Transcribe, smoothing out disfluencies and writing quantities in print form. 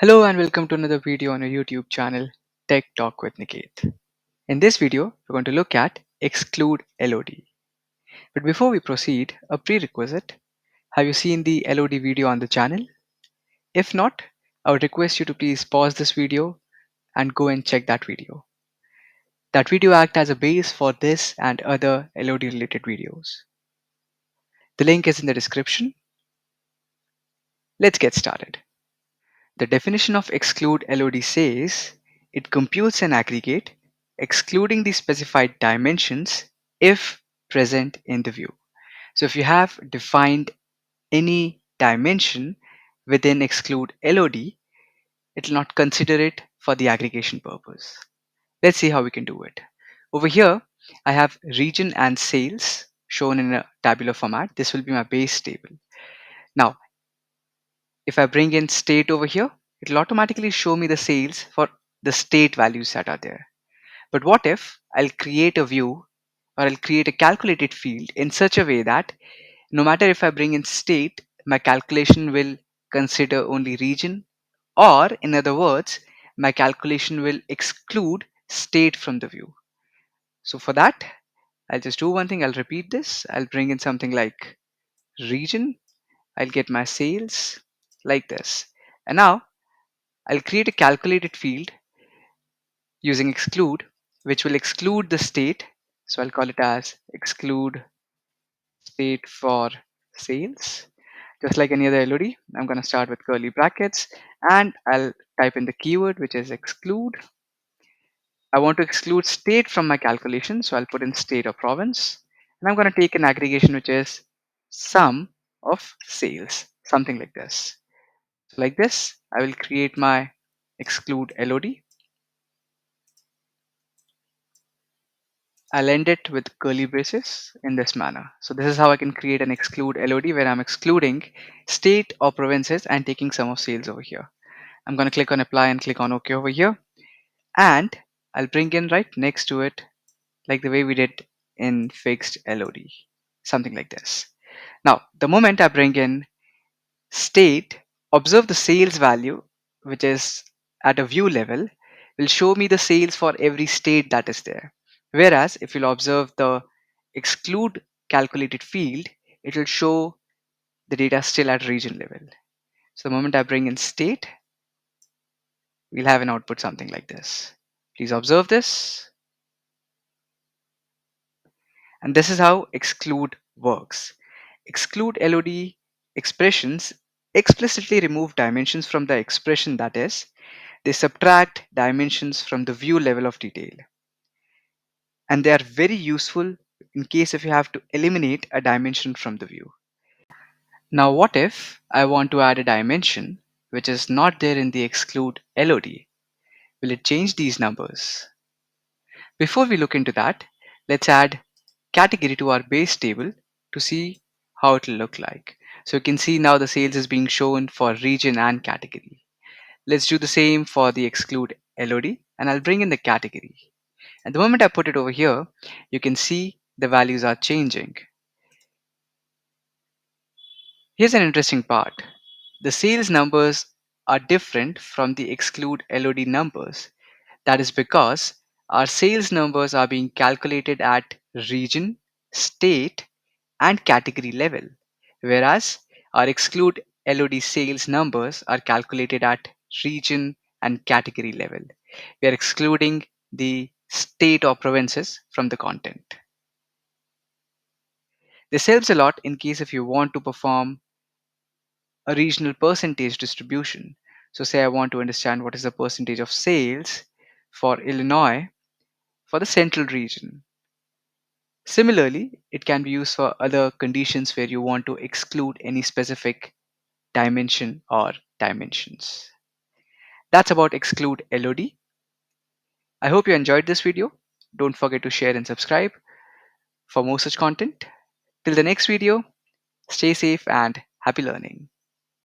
Hello and welcome to another video on our YouTube channel, Tech Talk with Niket. In this video, we're going to look at Exclude LOD. But before we proceed, a prerequisite. Have you seen the LOD video on the channel? If not, I would request you to please pause this video and go and check that video. That video acts as a base for this and other LOD related videos. The link is in the description. Let's get started. The definition of exclude LOD says it computes an aggregate excluding the specified dimensions if present in the view. So if you have defined any dimension within exclude LOD, it will not consider it for the aggregation purpose. Let's see how we can do it. Over here, I have region and sales shown in a tabular format. This will be my base table. Now, if I bring in state over here, it will automatically show me the sales for the state values that are there. But what if I'll create a view or I'll create a calculated field in such a way that no matter if I bring in state, my calculation will consider only region, or in other words, my calculation will exclude state from the view. So for that, I'll just do one thing. I'll repeat this. I'll bring in something like region. I'll get my sales like this. And now I'll create a calculated field using exclude, which will exclude the state. So I'll call it as exclude state for sales. Just like any other LOD, I'm going to start with curly brackets and I'll type in the keyword, which is exclude. I want to exclude state from my calculation. So I'll put in state or province. And I'm going to take an aggregation, which is sum of sales, something like this. So like this, I will create my exclude LOD. I'll end it with curly braces in this manner. So this is how I can create an exclude LOD where I'm excluding state or provinces and taking sum of sales over here. I'm going to click on apply and click on OK over here. And I'll bring in right next to it like the way we did in fixed LOD, something like this. Now, the moment I bring in state, observe the sales value, which is at a view level, will show me the sales for every state that is there. Whereas if you'll observe the exclude calculated field, it will show the data still at region level. So the moment I bring in state, we'll have an output something like this. Please observe this. And this is how exclude works. Exclude LOD expressions explicitly remove dimensions from the expression, that is, they subtract dimensions from the view level of detail. And they are very useful in case if you have to eliminate a dimension from the view. Now, what if I want to add a dimension which is not there in the exclude LOD? Will it change these numbers? Before we look into that, let's add category to our base table to see how it will look like. So you can see now the sales is being shown for region and category. Let's do the same for the exclude LOD and I'll bring in the category. And the moment I put it over here, you can see the values are changing. Here's an interesting part. The sales numbers are different from the exclude LOD numbers. That is because our sales numbers are being calculated at region, state, and category level, whereas our exclude LOD sales numbers are calculated at region and category level. We are excluding the state or provinces from the content. This helps a lot in case if you want to perform a regional percentage distribution. So say I want to understand what is the percentage of sales for Illinois for the central region. Similarly, it can be used for other conditions where you want to exclude any specific dimension or dimensions. That's about exclude LOD. I hope you enjoyed this video. Don't forget to share and subscribe for more such content. Till the next video, stay safe and happy learning.